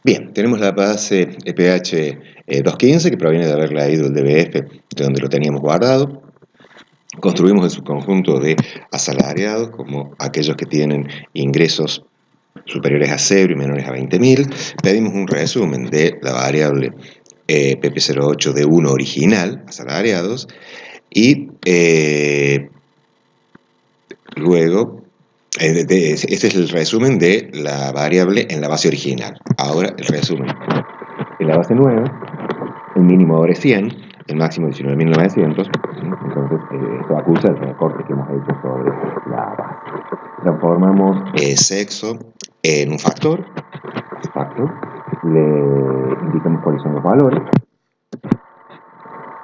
Bien, tenemos la base EPH 215 que proviene de haber leído el DBF de donde lo teníamos guardado. Construimos el subconjunto de asalariados como aquellos que tienen ingresos superiores a 0 y menores a 20.000. Pedimos un resumen de la variable PP08 de 1 original, asalariados, y luego este es el resumen de la variable en la base original. Ahora el resumen. En la base nueva, el mínimo ahora es 100, el máximo 19.900, entonces esto acusa el recorte que hemos hecho sobre la base. Transformamos sexo en un factor, le indicamos cuáles son los valores,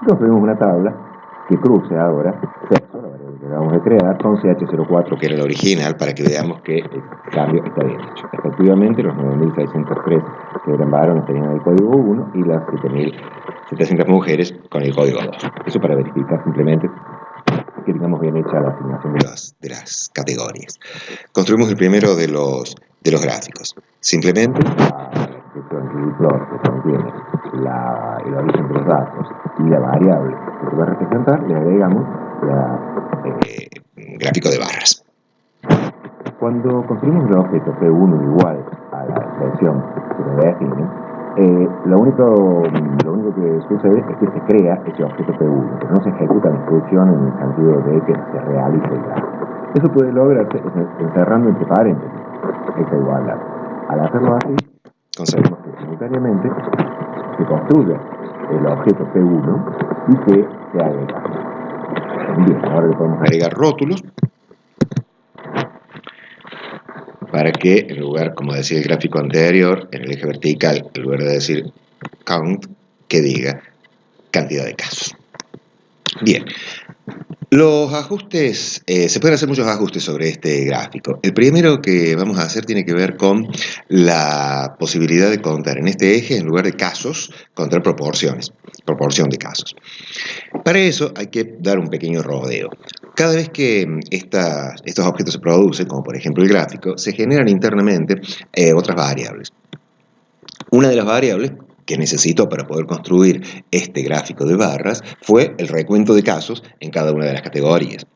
construimos una tabla que cruce ahora sexo, la variable que acabamos de crear, con CH04, que era la original, para que veamos que el cambio está bien hecho. Efectivamente, los 9.603 que eran varones tenían el código 1 y las 7.700 mujeres con el código 2. Eso para verificar simplemente que tengamos bien hecha la asignación de las categorías. Construimos el primero de los gráficos. Simplemente el plot que contiene el origen de los datos y la variable que se va a representar, le agregamos el gráfico de barras. Cuando construimos el objeto P1 igual a la expresión que se define, lo único que sucede es que se crea ese objeto P1, pero no se ejecuta la instrucción en el sentido de que se realice el gráfico. Eso puede lograrse encerrando entre paréntesis esa igualdad. Al hacerlo así, conseguimos que simultáneamente se construya el objeto P1 y que se haga el gráfico. Bien, ahora le podemos agregar rótulos para que en lugar, como decía el gráfico anterior, en el eje vertical, en lugar de decir count, que diga cantidad de casos. Bien, los ajustes, se pueden hacer muchos ajustes sobre este gráfico. El primero que vamos a hacer tiene que ver con la posibilidad de contar en este eje, en lugar de casos, contar proporción de casos. Para eso hay que dar un pequeño rodeo. Cada vez que estos objetos se producen, como por ejemplo el gráfico, se generan internamente otras variables. Una de las variables que necesitó para poder construir este gráfico de barras fue el recuento de casos en cada una de las categorías.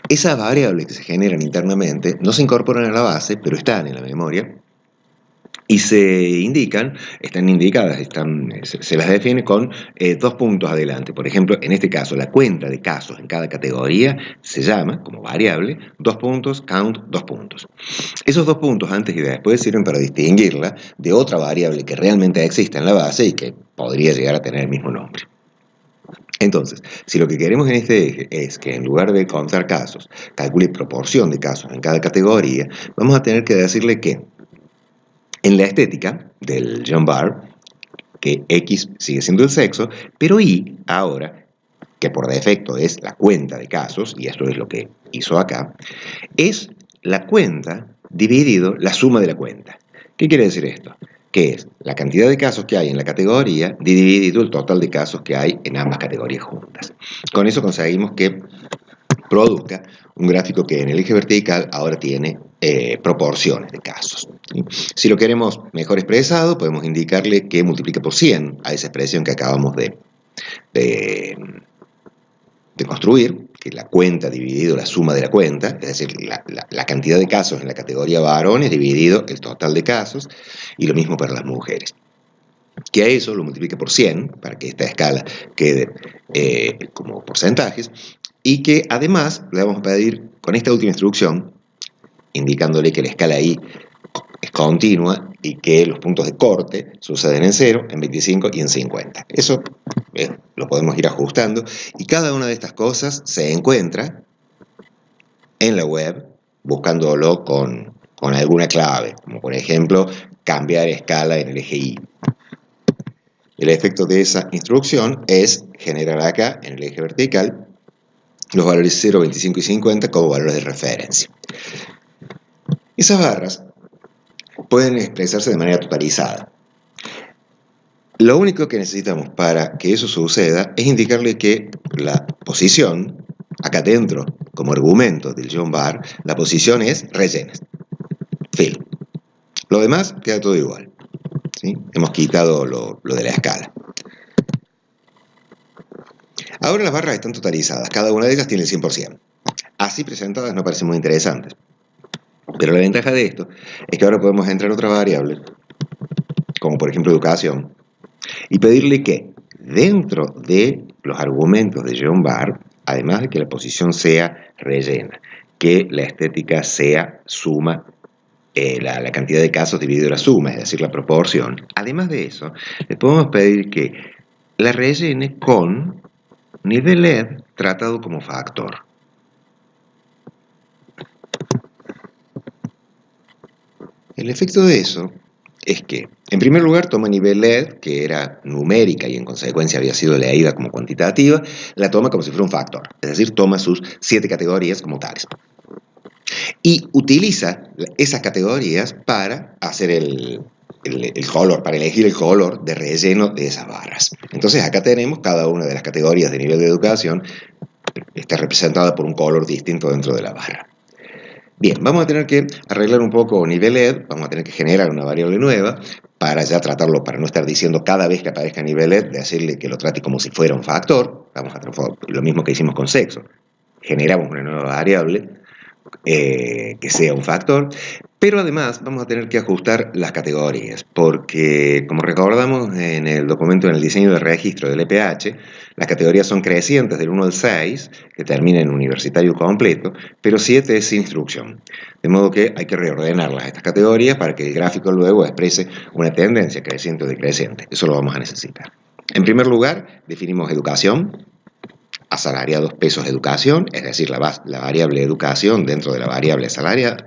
Esas variables que se generan internamente no se incorporan a la base, pero están en la memoria y están indicadas, se las define con 2 puntos adelante. Por ejemplo, en este caso, la cuenta de casos en cada categoría se llama, como variable, 2 puntos, count, 2 puntos. Esos 2 puntos antes y después sirven para distinguirla de otra variable que realmente existe en la base y que podría llegar a tener el mismo nombre. Entonces, si lo que queremos en este eje es que en lugar de contar casos, calcule proporción de casos en cada categoría, vamos a tener que decirle que en la estética del John Barr, que X sigue siendo el sexo, pero Y ahora, que por defecto es la cuenta de casos, y esto es lo que hizo acá, es la cuenta dividido la suma de la cuenta. ¿Qué quiere decir esto? Que es la cantidad de casos que hay en la categoría dividido el total de casos que hay en ambas categorías juntas. Con eso conseguimos que produzca un gráfico que en el eje vertical ahora tiene proporciones de casos. Si lo queremos mejor expresado, podemos indicarle que multiplique por 100 a esa expresión que acabamos de construir, que es la cuenta dividido la suma de la cuenta, es decir, la cantidad de casos en la categoría varones dividido el total de casos, y lo mismo para las mujeres. Que a eso lo multiplique por 100, para que esta escala quede como porcentajes, y que además le vamos a pedir con esta última instrucción, indicándole que la escala I es continua y que los puntos de corte suceden en 0, en 25 y en 50. Eso lo podemos ir ajustando y cada una de estas cosas se encuentra en la web buscándolo con alguna clave, como por ejemplo cambiar escala en el eje Y. El efecto de esa instrucción es generar acá en el eje vertical los valores 0, 25 y 50 como valores de referencia. Esas barras pueden expresarse de manera totalizada. Lo único que necesitamos para que eso suceda es indicarle que la posición, acá dentro, como argumento del John Barr, la posición es rellenas, fill. Lo demás queda todo igual. ¿sí? Hemos quitado lo de la escala. Ahora las barras están totalizadas, cada una de ellas tiene el 100%. Así presentadas no parecen muy interesantes. Pero la ventaja de esto es que ahora podemos entrar otra variable, como por ejemplo educación, y pedirle que dentro de los argumentos de GeoMBar, además de que la posición sea rellena, que la estética sea suma, la cantidad de casos dividido la suma, es decir, la proporción. Además de eso, le podemos pedir que la rellene con nivel LED tratado como factor. El efecto de eso es que, en primer lugar, toma nivel LED, que era numérica y en consecuencia había sido leída como cuantitativa, la toma como si fuera un factor, es decir, toma sus 7 categorías como tales. Y utiliza esas categorías para hacer el color, para elegir el color de relleno de esas barras. Entonces acá tenemos cada una de las categorías de nivel de educación, está representada por un color distinto dentro de la barra. Bien, vamos a tener que arreglar un poco nivel LED, vamos a tener que generar una variable nueva para ya tratarlo, para no estar diciendo cada vez que aparezca nivel LED, de decirle que lo trate como si fuera un factor. Vamos a transformar lo mismo que hicimos con sexo. Generamos una nueva variable que sea un factor, pero además vamos a tener que ajustar las categorías, porque como recordamos en el documento, en el diseño de registro del EPH, las categorías son crecientes del 1 al 6, que termina en universitario completo, pero 7 es sin instrucción. De modo que hay que reordenarlas estas categorías para que el gráfico luego exprese una tendencia creciente o decreciente. Eso lo vamos a necesitar. En primer lugar, definimos educación, asalariados pesos educación, es decir, la variable educación dentro de la variable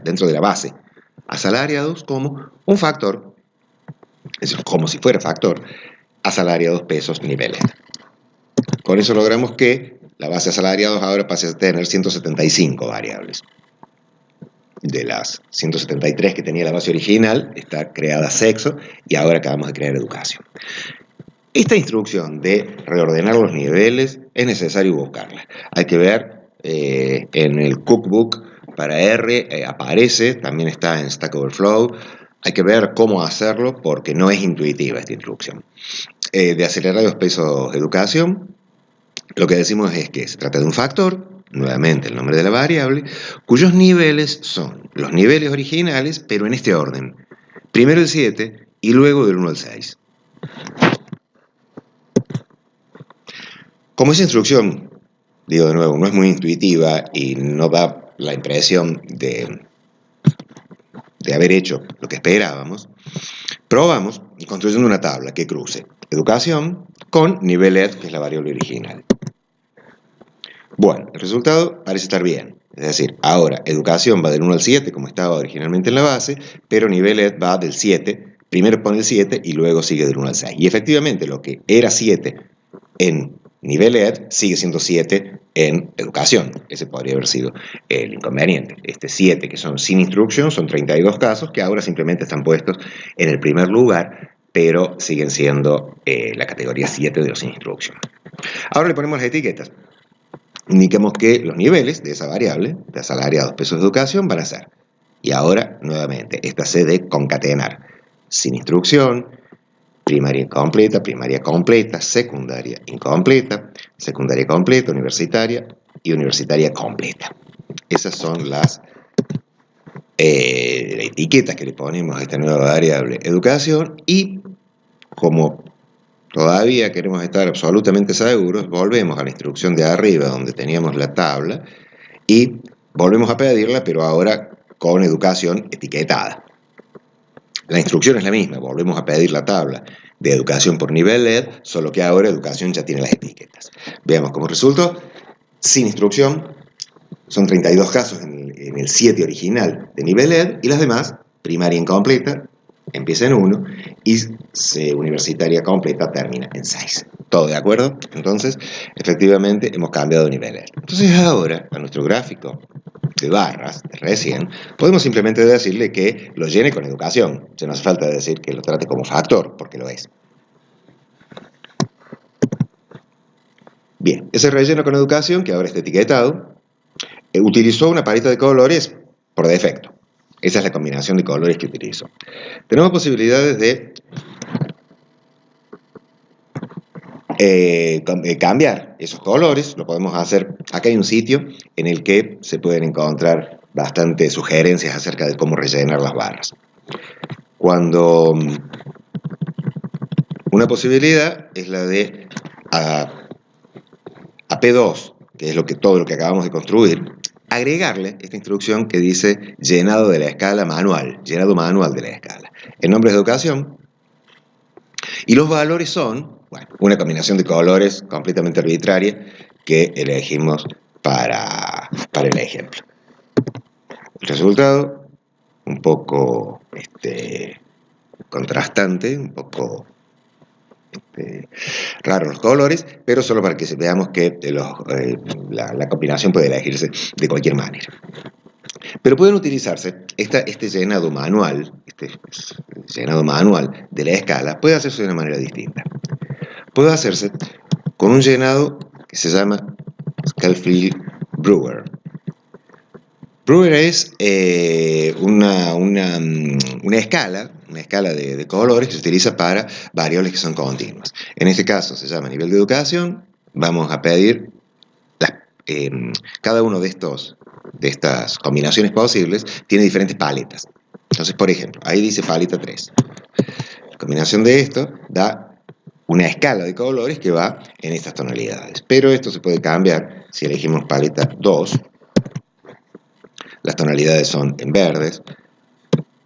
dentro de la base asalariados como un factor, es decir, como si fuera factor, asalariados pesos niveles. Con eso logramos que la base asalariados ahora pase a tener 175 variables. De las 173 que tenía la base original, está creada sexo y ahora acabamos de crear educación. Esta instrucción de reordenar los niveles es necesario buscarla. Hay que ver en el cookbook para R, aparece, también está en Stack Overflow. Hay que ver cómo hacerlo porque no es intuitiva esta instrucción. De acelerados pesos de educación, lo que decimos es que se trata de un factor, nuevamente el nombre de la variable, cuyos niveles son los niveles originales, pero en este orden. Primero el 7 y luego del 1 al 6. Como esa instrucción, digo de nuevo, no es muy intuitiva y no da la impresión de haber hecho lo que esperábamos, probamos construyendo una tabla que cruce educación con nivel LED, que es la variable original. Bueno, el resultado parece estar bien. Es decir, ahora educación va del 1 al 7, como estaba originalmente en la base, pero nivel LED va del 7, primero pone el 7 y luego sigue del 1 al 6. Y efectivamente, lo que era 7 en nivel LED sigue siendo 7 en educación. Ese podría haber sido el inconveniente. Este 7, que son sin instrucción, son 32 casos que ahora simplemente están puestos en el primer lugar, pero siguen siendo la categoría 7 de los sin instrucción. Ahora le ponemos las etiquetas. Indiquemos que los niveles de esa variable, de asalariados pesos de educación, van a ser. Y ahora, nuevamente, esta C de concatenar. Sin instrucción, primaria completa, secundaria incompleta, secundaria completa, universitaria y universitaria completa. Esas son las etiquetas que le ponemos a esta nueva variable educación y como todavía queremos estar absolutamente seguros, volvemos a la instrucción de arriba donde teníamos la tabla y volvemos a pedirla, pero ahora con educación etiquetada. La instrucción es la misma, volvemos a pedir la tabla de educación por nivel LED, solo que ahora educación ya tiene las etiquetas. Veamos cómo resultó. Sin instrucción, son 32 casos en el 7 original de nivel LED y las demás, primaria incompleta, empieza en 1 y universitaria completa termina en 6. ¿Todo de acuerdo? Entonces, efectivamente, hemos cambiado de nivel LED. Entonces ahora, a nuestro gráfico de barras, de recién, podemos simplemente decirle que lo llene con educación. Ya no hace falta decir que lo trate como factor, porque lo es. Bien, ese relleno con educación, que ahora está etiquetado, utilizó una paleta de colores por defecto. Esa es la combinación de colores que utilizo. Tenemos posibilidades de cambiar esos colores. Lo podemos hacer. Acá hay un sitio en el que se pueden encontrar bastantes sugerencias acerca de cómo rellenar las barras. Cuando una posibilidad es la de a P2, que es todo lo que acabamos de construir, agregarle esta instrucción que dice llenado de la escala manual, llenado manual de la escala. El nombre es de educación y los valores son, bueno, una combinación de colores completamente arbitraria que elegimos para el ejemplo. El resultado, un poco contrastante, un poco raros los colores, pero solo para que veamos que la combinación puede elegirse de cualquier manera. Pero pueden utilizarse este llenado manual, llenado manual de la escala, puede hacerse de una manera distinta. Puede hacerse con un llenado que se llama Schofield-Brewer. Brewer es una escala de colores que se utiliza para variables que son continuas. En este caso se llama nivel de educación. Vamos a pedir cada uno de estas combinaciones posibles tiene diferentes paletas. Entonces, por ejemplo, ahí dice paleta 3. La combinación de esto da una escala de colores que va en estas tonalidades. Pero esto se puede cambiar si elegimos paleta 2. Las tonalidades son en verdes,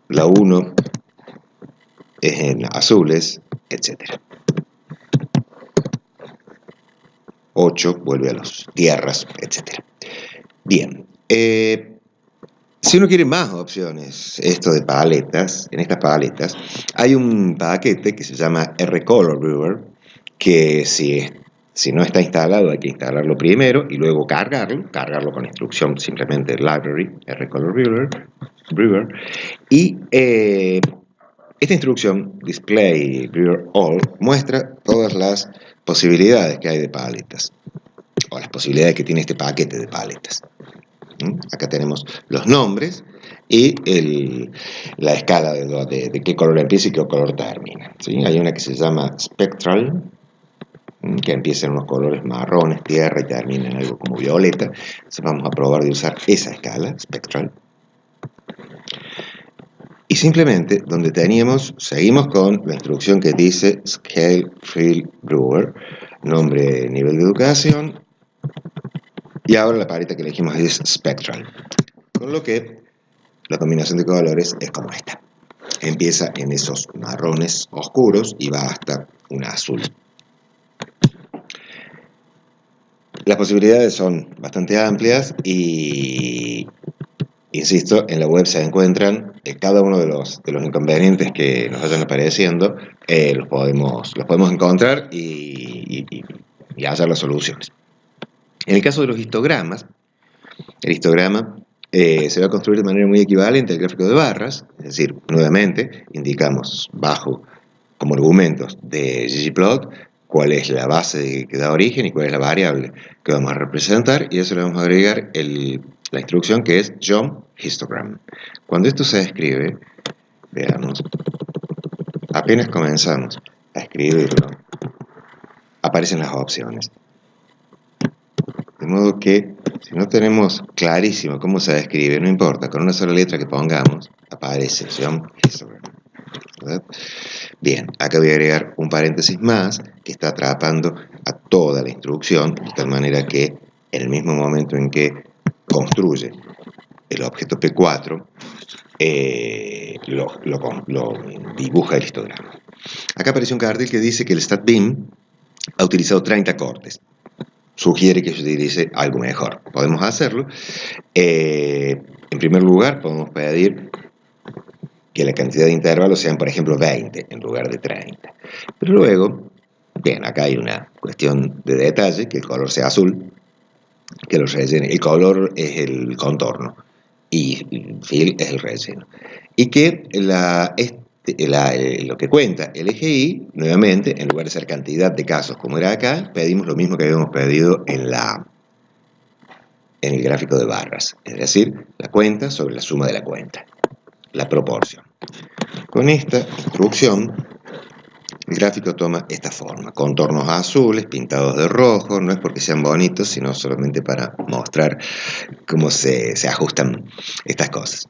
la 1 es en azules, etc. 8 vuelve a las tierras, etc. Bien, si uno quiere más opciones, esto de paletas, en estas paletas, hay un paquete que se llama RColor-Brewer, que si no está instalado hay que instalarlo primero y luego cargarlo con instrucción simplemente library, RColor-Brewer, y esta instrucción, display brewer all, muestra todas las posibilidades que hay de paletas, o las posibilidades que tiene este paquete de paletas. Acá tenemos los nombres y la escala de qué color empieza y qué color termina. ¿Sí? Hay una que se llama Spectral, que empieza en unos colores marrones, tierra, y termina en algo como violeta. Entonces vamos a probar de usar esa escala, Spectral. Y simplemente, donde seguimos con la instrucción que dice Schofield-Brewer, nombre, nivel de educación, y ahora la paleta que elegimos es Spectral. Con lo que la combinación de colores es como esta. Empieza en esos marrones oscuros y va hasta un azul. Las posibilidades son bastante amplias y, insisto, en la web se encuentran cada uno de los inconvenientes que nos vayan apareciendo, los podemos encontrar y hallar las soluciones. En el caso de los histogramas, el histograma se va a construir de manera muy equivalente al gráfico de barras, es decir, nuevamente indicamos bajo como argumentos de ggplot cuál es la base que da origen y cuál es la variable que vamos a representar, y a eso le vamos a agregar la instrucción que es jump histogram. Cuando esto se escribe, veamos, apenas comenzamos a escribirlo, aparecen las opciones. De modo que, si no tenemos clarísimo cómo se escribe, no importa, con una sola letra que pongamos, aparece jump histogram. ¿Verdad? Bien, acá voy a agregar un paréntesis más que está atrapando a toda la instrucción, de tal manera que en el mismo momento en que construye el objeto P4, lo dibuja el histograma. Acá aparece un cartel que dice que el StatBeam ha utilizado 30 cortes. Sugiere que se utilice algo mejor. Podemos hacerlo. En primer lugar, podemos pedir que la cantidad de intervalos sean, por ejemplo, 20 en lugar de 30. Pero luego, bien, acá hay una cuestión de detalle, que el color sea azul, que lo rellene. El color es el contorno y fill es el relleno. Y que lo que cuenta el eje Y, nuevamente, en lugar de ser cantidad de casos como era acá, pedimos lo mismo que habíamos pedido en el gráfico de barras, es decir, la cuenta sobre la suma de la cuenta, la proporción. Con esta instrucción el gráfico toma esta forma: contornos azules pintados de rojo. No es porque sean bonitos, sino solamente para mostrar cómo se ajustan estas cosas.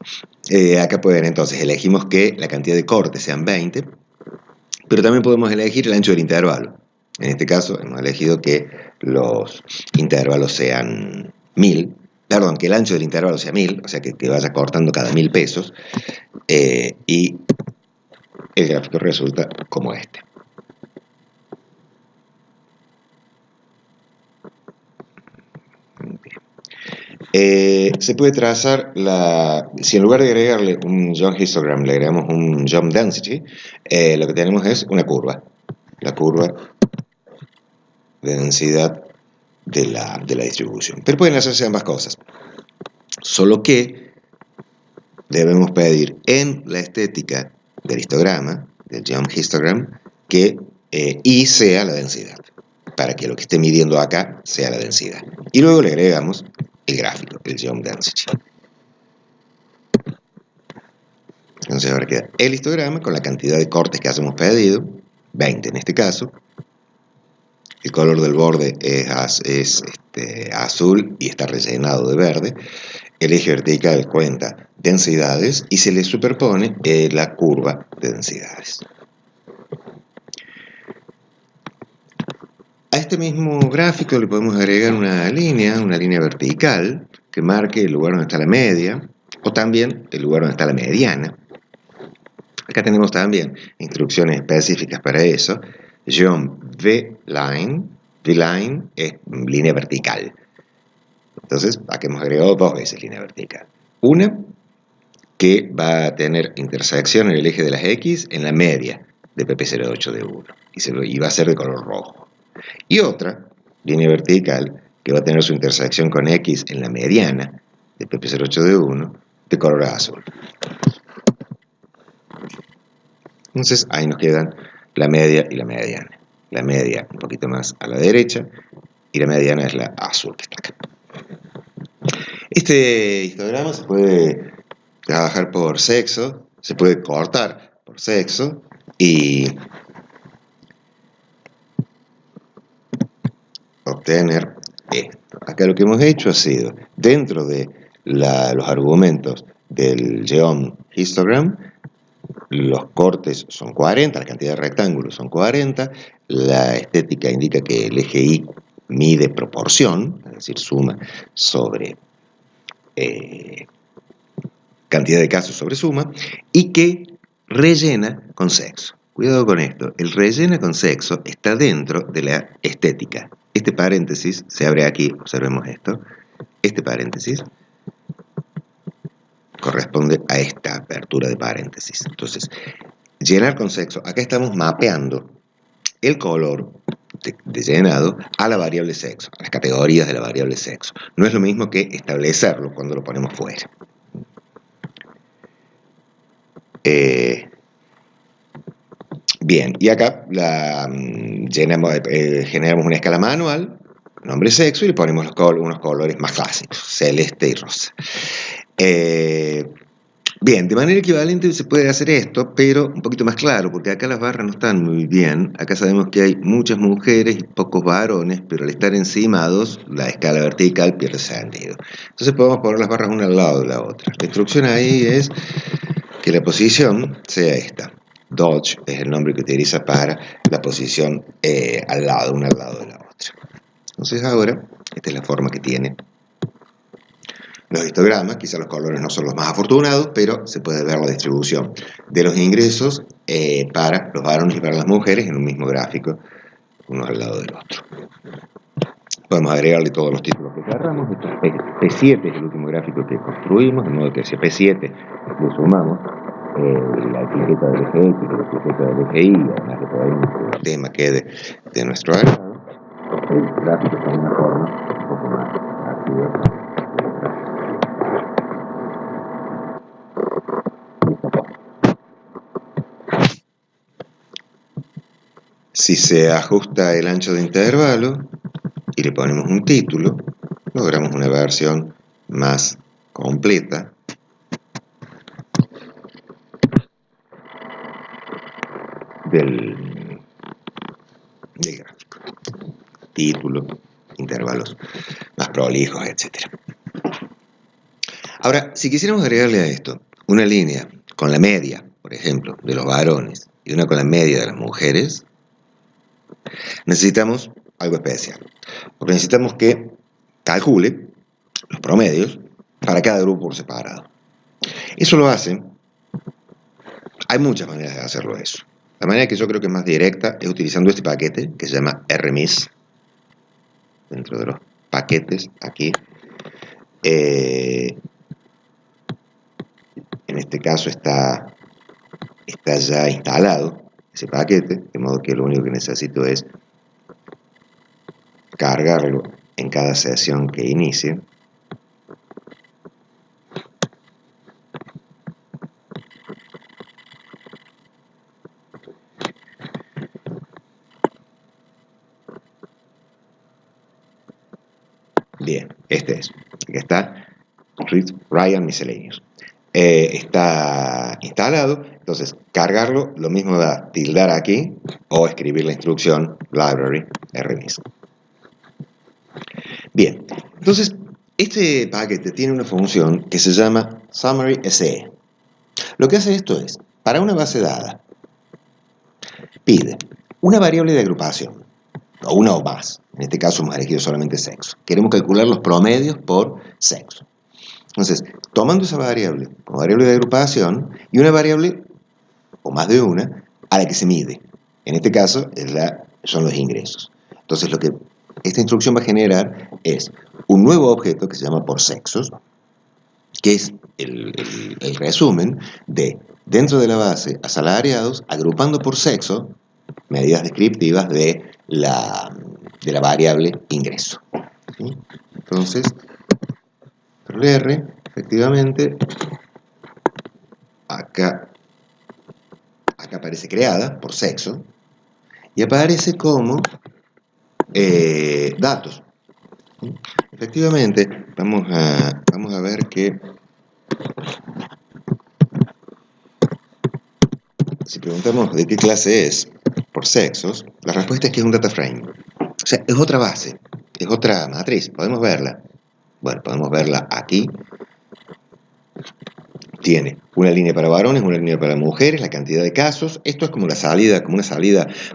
Acá pueden, entonces, elegimos que la cantidad de cortes sean 20, pero también podemos elegir el ancho del intervalo. En este caso hemos elegido que los intervalos sean 1000, perdón, que el ancho del intervalo sea 1000, o sea que vaya cortando cada 1000 pesos, y el gráfico resulta como este. Se puede trazar si en lugar de agregarle un jump histogram le agregamos un jump density, lo que tenemos es una curva, la curva de densidad de la distribución. Pero pueden hacerse ambas cosas, solo que debemos pedir en la estética del histograma, del jump histogram, que I sea la densidad, para que lo que esté midiendo acá sea la densidad. Y luego le agregamos el gráfico, el jump density. Entonces ahora queda el histograma con la cantidad de cortes que hayamos pedido, 20 en este caso. El color del borde es azul y está rellenado de verde. El eje vertical cuenta densidades y se le superpone la curva de densidades. A este mismo gráfico le podemos agregar una línea vertical que marque el lugar donde está la media, o también el lugar donde está la mediana. Acá tenemos también instrucciones específicas para eso. Jump V-line es línea vertical. Entonces, aquí hemos agregado 2 veces línea vertical. Una que va a tener intersección en el eje de las X en la media de PP08D1 y va a ser de color rojo. Y otra línea vertical que va a tener su intersección con X en la mediana de PP08D1 de color azul. Entonces ahí nos quedan la media y la mediana. La media un poquito más a la derecha y la mediana es la azul que está acá. Este histograma se puede trabajar por sexo, se puede cortar por sexo y obtener esto. Acá lo que hemos hecho ha sido, dentro de los argumentos del geom histogram, los cortes son 40, la cantidad de rectángulos son 40, la estética indica que el eje Y mide proporción, es decir, suma sobre cantidad de casos sobre suma, y que rellena con sexo. Cuidado con esto, el rellena con sexo está dentro de la estética. Este paréntesis se abre aquí, observemos esto, este paréntesis corresponde a esta apertura de paréntesis. Entonces, llenar con sexo, acá estamos mapeando el color de llenado a la variable sexo, a las categorías de la variable sexo. No es lo mismo que establecerlo cuando lo ponemos fuera. Bien, y acá generamos una escala manual, nombre sexo, y le ponemos unos colores más clásicos, celeste y rosa. Bien, de manera equivalente se puede hacer esto, pero un poquito más claro, porque acá las barras no están muy bien. Acá sabemos que hay muchas mujeres y pocos varones, pero al estar encimados, la escala vertical pierde sentido. Entonces podemos poner las barras una al lado de la otra. La instrucción ahí es que la posición sea esta. Dodge es el nombre que utiliza para la posición una al lado de la otra. Entonces ahora, esta es la forma que tiene los histogramas. Quizá los colores no son los más afortunados, pero se puede ver la distribución de los ingresos para los varones y para las mujeres en un mismo gráfico, uno al lado del otro. Podemos agregarle todos los títulos que queramos. P7 es el último gráfico que construimos, de modo que si a P7 le sumamos la etiqueta del eje X y la etiqueta del eje Y, además que todavía el tema quede de nuestro agrado, el gráfico está de una forma un poco más activa. Si se ajusta el ancho de intervalo y le ponemos un título, logramos una versión más completa del del gráfico. Título, intervalos más prolijos, etc. Ahora, si quisiéramos agregarle a esto una línea con la media, por ejemplo, de los varones y una con la media de las mujeres, necesitamos algo especial. Porque necesitamos que calcule los promedios para cada grupo por separado. Eso lo hace, hay muchas maneras de hacerlo eso. La manera que yo creo que es más directa es utilizando este paquete que se llama RMIS. Dentro de los paquetes, aquí. En este caso está ya instalado ese paquete, de modo que lo único que necesito es cargarlo en cada sesión que inicie. Bien, este es. Aquí está Ryan Miscellaneous. Está instalado, entonces cargarlo, lo mismo da tildar aquí o escribir la instrucción library rmis. Bien, entonces este paquete tiene una función que se llama summary SE. Lo que hace esto es, para una base dada, pide una variable de agrupación, o una o más. En este caso hemos elegido solamente sexo. Queremos calcular los promedios por sexo. Entonces, tomando esa variable como variable de agrupación y una variable, o más de una, a la que se mide. En este caso son los ingresos. Entonces, lo que esta instrucción va a generar es un nuevo objeto que se llama por sexos, que es el resumen de, dentro de la base, asalariados, agrupando por sexo, medidas descriptivas de la variable ingreso. ¿Sí? Entonces, R, efectivamente, acá aparece creada por sexo y aparece como datos. ¿Sí? Efectivamente, vamos a ver que si preguntamos de qué clase es por sexos, la respuesta es que es un data frame. O sea, es otra base, es otra matriz. ¿Podemos verla? Bueno, podemos verla aquí. Tiene una línea para varones, una línea para mujeres, la cantidad de casos. Esto es como una salida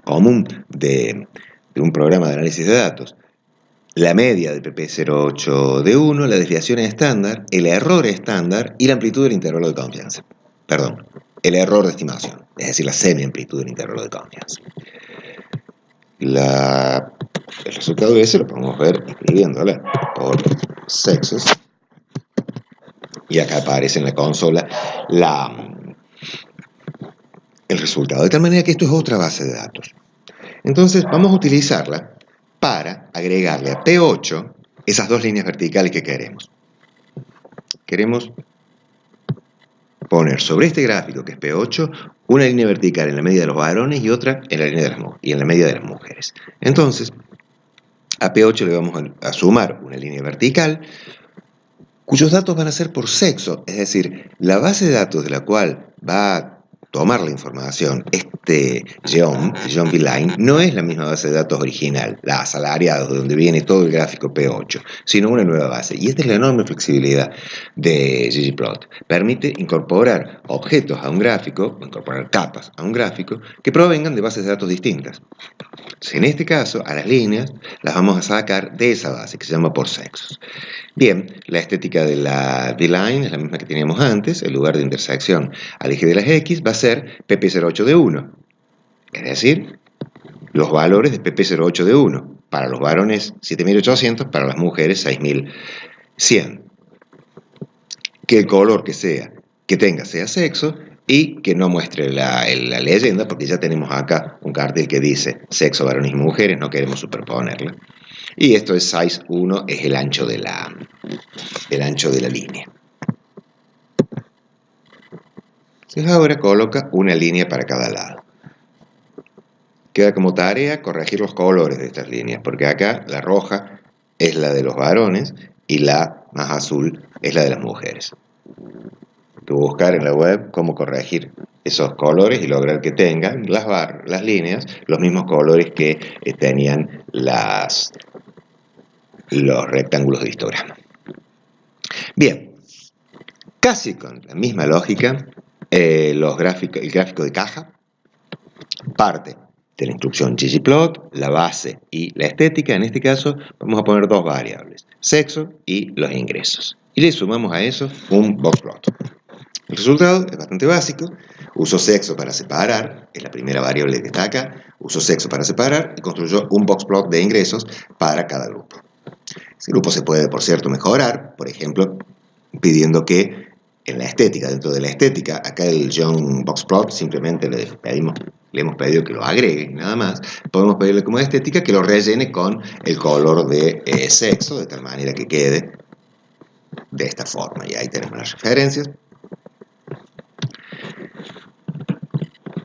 común de un programa de análisis de datos. La media del PP08 de 1, la desviación estándar, el error estándar y la amplitud del intervalo de confianza. Perdón, el error de estimación, es decir, la semi-amplitud del intervalo de confianza. El resultado de ese lo podemos ver escribiéndola por sexos. Y acá aparece en la consola el resultado. De tal manera que esto es otra base de datos. Entonces vamos a utilizarla para agregarle a P8 esas dos líneas verticales que queremos. Queremos poner sobre este gráfico, que es P8, una línea vertical en la media de los varones y otra en la media de las mujeres. Entonces, a P8 le vamos a sumar una línea vertical, cuyos datos van a ser por sexo, es decir, la base de datos de la cual va a tomar la información, John V-Line, no es la misma base de datos original, la asalariados, de donde viene todo el gráfico P8, sino una nueva base. Y esta es la enorme flexibilidad de ggplot. Permite incorporar objetos a un gráfico, o incorporar capas a un gráfico, que provengan de bases de datos distintas. En este caso, a las líneas las vamos a sacar de esa base, que se llama por sexos. Bien, la estética de la V-Line es la misma que teníamos antes. El lugar de intersección al eje de las X va a ser PP08 de 1. Es decir, los valores de PP08 de 1. Para los varones 7800, para las mujeres 6100. Que el color que tenga sea sexo y que no muestre la leyenda, porque ya tenemos acá un cartel que dice sexo, varones y mujeres, no queremos superponerla. Y esto es size 1, es el ancho de la línea. Entonces ahora coloca una línea para cada lado. Queda como tarea corregir los colores de estas líneas, porque acá la roja es la de los varones y la más azul es la de las mujeres. Hay que buscar en la web cómo corregir esos colores y lograr que tengan las líneas los mismos colores que tenían los rectángulos de histograma. Bien, casi con la misma lógica, el gráfico de caja parte de la instrucción ggplot, la base y la estética. En este caso vamos a poner dos variables, sexo y los ingresos. Y le sumamos a eso un boxplot. El resultado es bastante básico. Uso sexo para separar, es la primera variable que está acá. Uso sexo para separar y construyo un boxplot de ingresos para cada grupo. Ese grupo se puede, por cierto, mejorar, por ejemplo, pidiendo que en la estética, dentro de la estética, acá el John boxplot simplemente le hemos pedido que lo agregue, nada más. Podemos pedirle como estética que lo rellene con el color de sexo, de tal manera que quede de esta forma. Y ahí tenemos las referencias.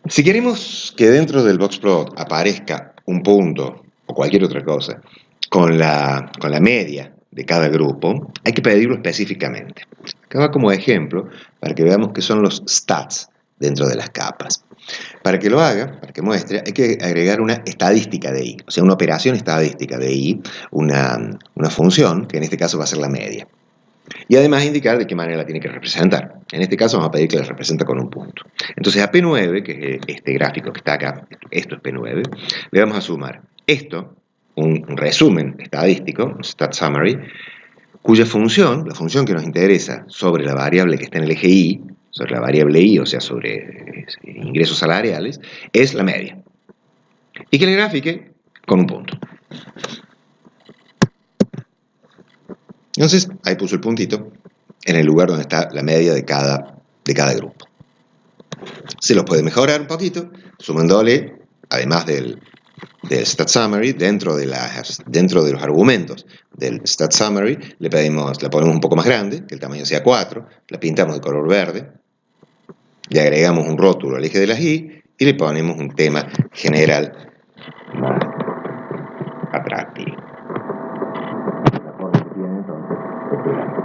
Si queremos que dentro del boxplot aparezca un punto o cualquier otra cosa con la media de cada grupo, hay que pedirlo específicamente. Acá va como ejemplo para que veamos qué son los stats dentro de las capas. Para que lo haga, para que muestre, hay que agregar una estadística de I, o sea, una operación estadística de I, una función, que en este caso va a ser la media. Y además indicar de qué manera la tiene que representar. En este caso vamos a pedir que la represente con un punto. Entonces a P9, que es este gráfico que está acá, esto es P9, le vamos a sumar esto, un resumen estadístico, un stat summary, cuya función, la función que nos interesa sobre la variable que está en el eje Y, sobre la variable Y, o sea, sobre ingresos salariales, es la media. Y que le grafique con un punto. Entonces, ahí puso el puntito en el lugar donde está la media de cada grupo. Se lo puede mejorar un poquito, sumándole, además del stat summary, dentro de los argumentos del stat summary, la ponemos un poco más grande, que el tamaño sea 4, la pintamos de color verde, le agregamos un rótulo al eje de las Y y le ponemos un tema general atractivo.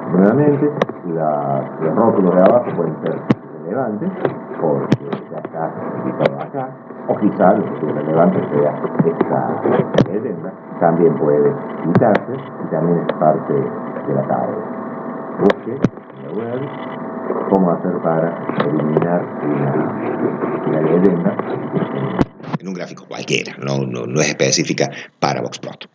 Nuevamente, los rótulos de abajo pueden ser relevantes porque ya está indicado acá, o quizá lo que sea relevante sea esta leyenda, también puede quitarse y también es parte de la tarea. Busque en la web cómo hacer para eliminar una leyenda en un gráfico cualquiera, no es específica para boxplot.